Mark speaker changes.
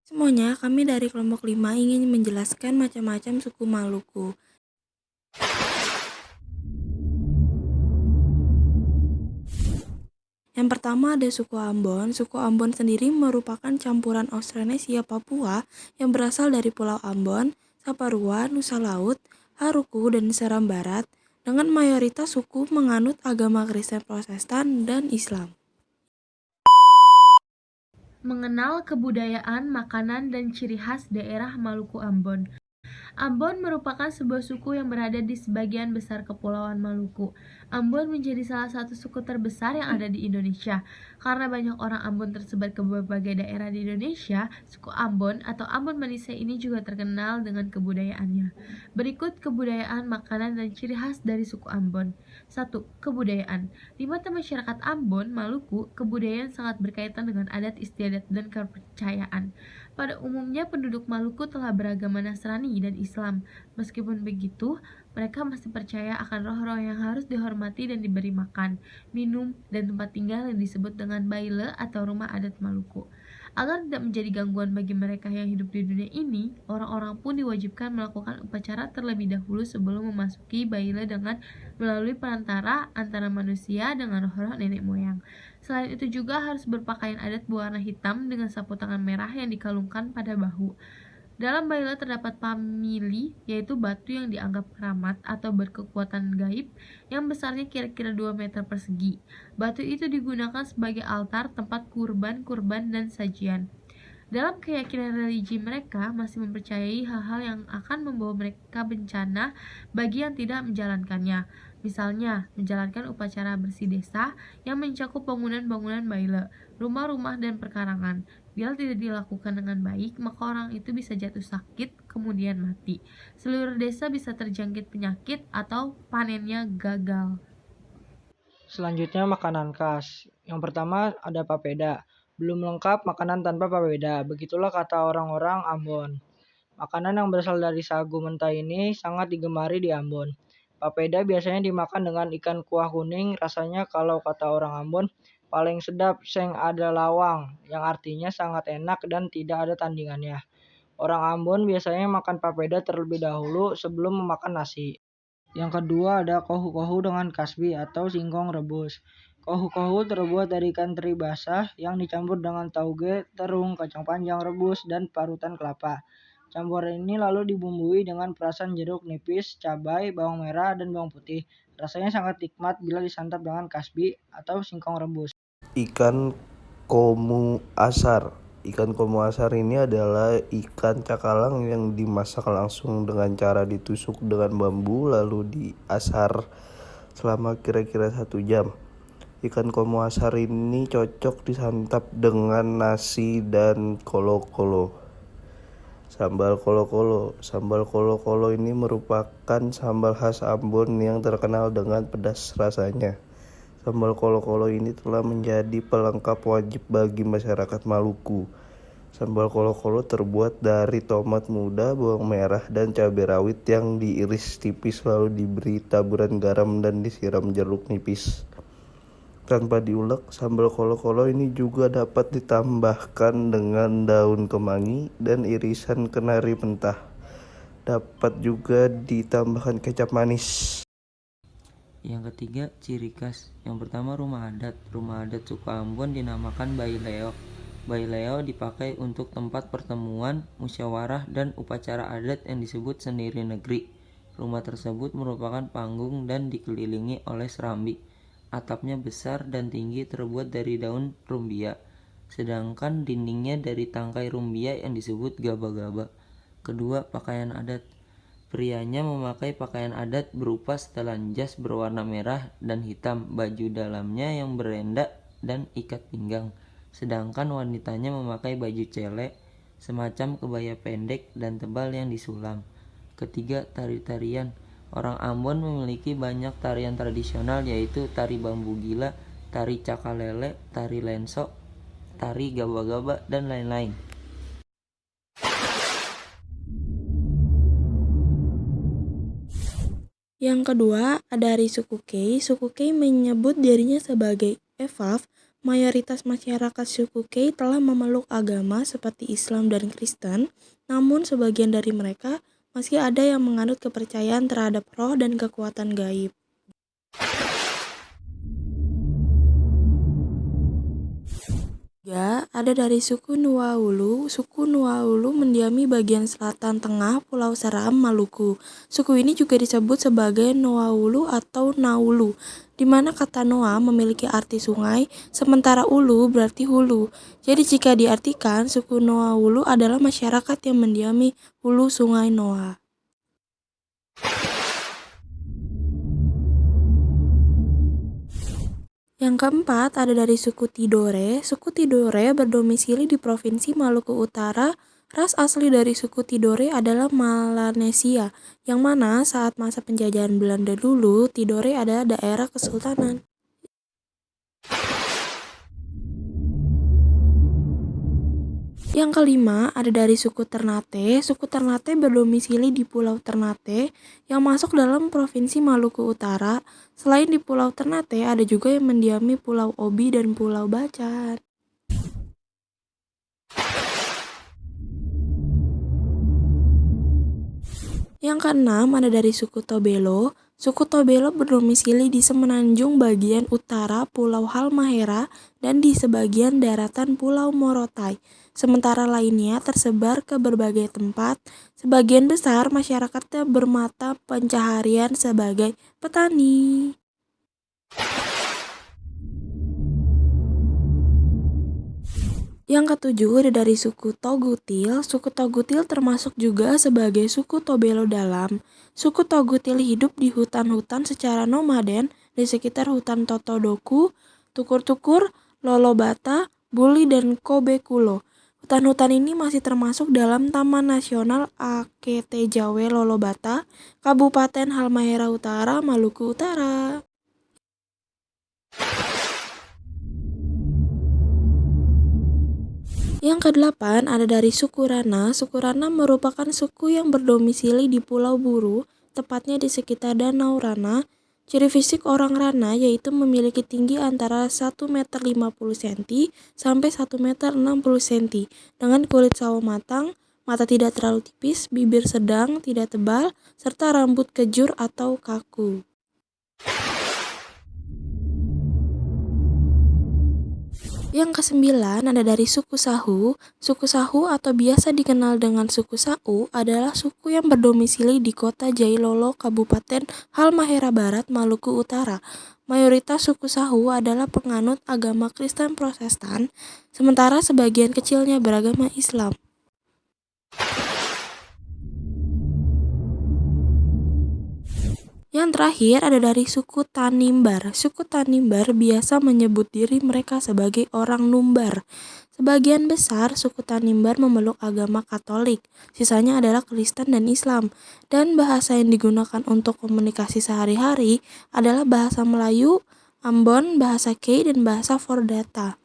Speaker 1: Semuanya, kami dari kelompok 5 ingin menjelaskan macam-macam suku Maluku. Yang pertama ada suku Ambon. Suku Ambon sendiri merupakan campuran Austronesia Papua yang berasal dari Pulau Ambon, Saparua, Nusa Laut, Haruku, dan Seram Barat, dengan mayoritas suku menganut agama Kristen Protestan dan Islam.
Speaker 2: Mengenal kebudayaan, makanan, dan ciri khas daerah Maluku Ambon. Ambon merupakan sebuah suku yang berada di sebagian besar Kepulauan Maluku. Ambon menjadi salah satu suku terbesar yang ada di Indonesia. Karena banyak orang Ambon tersebar ke berbagai daerah di Indonesia, suku Ambon atau Ambon Manisya ini juga terkenal dengan kebudayaannya. Berikut kebudayaan, makanan, dan ciri khas dari suku Ambon. 1. Kebudayaan. Di mata masyarakat Ambon, Maluku, kebudayaan sangat berkaitan dengan adat istiadat dan kepercayaan. Pada umumnya penduduk Maluku telah beragama Nasrani dan Islam. Meskipun begitu, mereka masih percaya akan roh-roh yang harus dihormati dan diberi makan, minum, dan tempat tinggal yang disebut dengan baile atau rumah adat Maluku. Agar tidak menjadi gangguan bagi mereka yang hidup di dunia ini, orang-orang pun diwajibkan melakukan upacara terlebih dahulu sebelum memasuki baile dengan melalui perantara antara manusia dengan roh-roh nenek moyang. Selain itu juga harus berpakaian adat berwarna hitam dengan sapu tangan merah yang dikalungkan pada bahu. Dalam baila terdapat pamili, yaitu batu yang dianggap keramat atau berkekuatan gaib yang besarnya kira-kira 2 meter persegi. Batu itu digunakan sebagai altar tempat kurban-kurban dan sajian. Dalam keyakinan religi mereka masih mempercayai hal-hal yang akan membawa mereka bencana bagi yang tidak menjalankannya. Misalnya, menjalankan upacara bersih desa yang mencakup bangunan-bangunan baile, rumah-rumah, dan perkarangan. Bila tidak dilakukan dengan baik, maka orang itu bisa jatuh sakit, kemudian mati. Seluruh desa bisa terjangkit penyakit atau panennya gagal.
Speaker 3: Selanjutnya makanan khas. Yang pertama ada papeda. Belum lengkap makanan tanpa papeda. Begitulah kata orang-orang Ambon. Makanan yang berasal dari sagu mentah ini sangat digemari di Ambon. Papeda biasanya dimakan dengan ikan kuah kuning. Rasanya kalau kata orang Ambon paling sedap seng ada lawang, yang artinya sangat enak dan tidak ada tandingannya. Orang Ambon biasanya makan papeda terlebih dahulu sebelum memakan nasi. Yang kedua ada kohu-kohu dengan kasbi atau singkong rebus. Kohu-kohu terbuat dari ikan teri basah yang dicampur dengan tauge, terung, kacang panjang rebus, dan parutan kelapa. Campuran ini lalu dibumbui dengan perasan jeruk nipis, cabai, bawang merah, dan bawang putih. Rasanya sangat nikmat bila disantap dengan kasbi atau singkong rebus.
Speaker 4: Ikan komu asar. Ikan komu asar ini adalah ikan cakalang yang dimasak langsung dengan cara ditusuk dengan bambu lalu diasar selama kira-kira 1 jam. Ikan komu asar ini cocok disantap dengan nasi dan kolo-kolo. Sambal kolo-kolo. Sambal kolo-kolo ini merupakan sambal khas Ambon yang terkenal dengan pedas rasanya. Sambal kolo-kolo ini telah menjadi pelengkap wajib bagi masyarakat Maluku. Sambal kolo-kolo terbuat dari tomat muda, bawang merah, dan cabai rawit yang diiris tipis lalu diberi taburan garam dan disiram jeruk nipis. Tanpa diulek, sambal kolo-kolo ini juga dapat ditambahkan dengan daun kemangi dan irisan kenari mentah. Dapat juga ditambahkan kecap manis.
Speaker 5: Yang ketiga, ciri khas. Yang pertama, rumah adat. Rumah adat suku Ambon dinamakan baileo. Baileo dipakai untuk tempat pertemuan, musyawarah, dan upacara adat yang disebut sendiri negeri. Rumah tersebut merupakan panggung dan dikelilingi oleh serambi. Atapnya besar dan tinggi terbuat dari daun rumbia, sedangkan dindingnya dari tangkai rumbia yang disebut gaba-gaba. Kedua, pakaian adat. Prianya memakai pakaian adat berupa setelan jas berwarna merah dan hitam, baju dalamnya yang berenda dan ikat pinggang. Sedangkan wanitanya memakai baju cele, semacam kebaya pendek dan tebal yang disulam. Ketiga, tari-tarian. Orang Ambon memiliki banyak tarian tradisional yaitu tari bambu gila, tari cakalele, tari lenso, tari gaba-gaba, dan lain-lain.
Speaker 1: Yang kedua, ada dari suku Kei. Suku Kei menyebut dirinya sebagai Evaf, mayoritas masyarakat suku Kei telah memeluk agama seperti Islam dan Kristen, namun sebagian dari mereka masih ada yang menganut kepercayaan terhadap roh dan kekuatan gaib. Ada dari suku Nuaulu. Suku Nuaulu mendiami bagian selatan tengah Pulau Seram, Maluku. Suku ini juga disebut sebagai Noaulu atau Naulu, di mana kata Noa memiliki arti sungai, sementara Ulu berarti hulu. Jadi jika diartikan, suku Noaulu adalah masyarakat yang mendiami hulu sungai Noa. Yang keempat ada dari suku Tidore. Suku Tidore berdomisili di Provinsi Maluku Utara. Ras asli dari suku Tidore adalah Melanesia, yang mana saat masa penjajahan Belanda dulu, Tidore adalah daerah kesultanan. Yang kelima ada dari suku Ternate. Suku Ternate berdomisili di Pulau Ternate yang masuk dalam Provinsi Maluku Utara. Selain di Pulau Ternate, ada juga yang mendiami Pulau Obi dan Pulau Bacan. Yang keenam ada dari suku Tobelo. Suku Tobelo berdomisili di semenanjung bagian utara Pulau Halmahera dan di sebagian daratan Pulau Morotai. Sementara lainnya tersebar ke berbagai tempat. Sebagian besar masyarakatnya bermata pencaharian sebagai petani. Yang ketujuh ada dari suku Togutil. Suku Togutil termasuk juga sebagai suku Tobelo dalam. Suku Togutil hidup di hutan-hutan secara nomaden di sekitar hutan Totodoku, Tukur-Tukur, Lolobata, Buli, dan Kobekulo. Hutan-hutan ini masih termasuk dalam Taman Nasional Akete Jawe Lolobata, Kabupaten Halmahera Utara, Maluku Utara. Yang kedelapan ada dari suku Rana. Suku Rana merupakan suku yang berdomisili di Pulau Buru, tepatnya di sekitar Danau Rana. Ciri fisik orang Rana yaitu memiliki tinggi antara 1,50 cm sampai 1,60 cm dengan kulit sawo matang, mata tidak terlalu tipis, bibir sedang, tidak tebal, serta rambut kejur atau kaku. Yang kesembilan ada dari suku Sahu. Suku Sahu atau biasa dikenal dengan suku Sau adalah suku yang berdomisili di kota Jailolo, Kabupaten Halmahera Barat, Maluku Utara. Mayoritas suku Sahu adalah penganut agama Kristen Protestan, sementara sebagian kecilnya beragama Islam. Yang terakhir ada dari suku Tanimbar. Suku Tanimbar biasa menyebut diri mereka sebagai orang Numbar. Sebagian besar suku Tanimbar memeluk agama Katolik, sisanya adalah Kristen dan Islam. Dan bahasa yang digunakan untuk komunikasi sehari-hari adalah bahasa Melayu, Ambon, bahasa Kei, dan bahasa Fordata.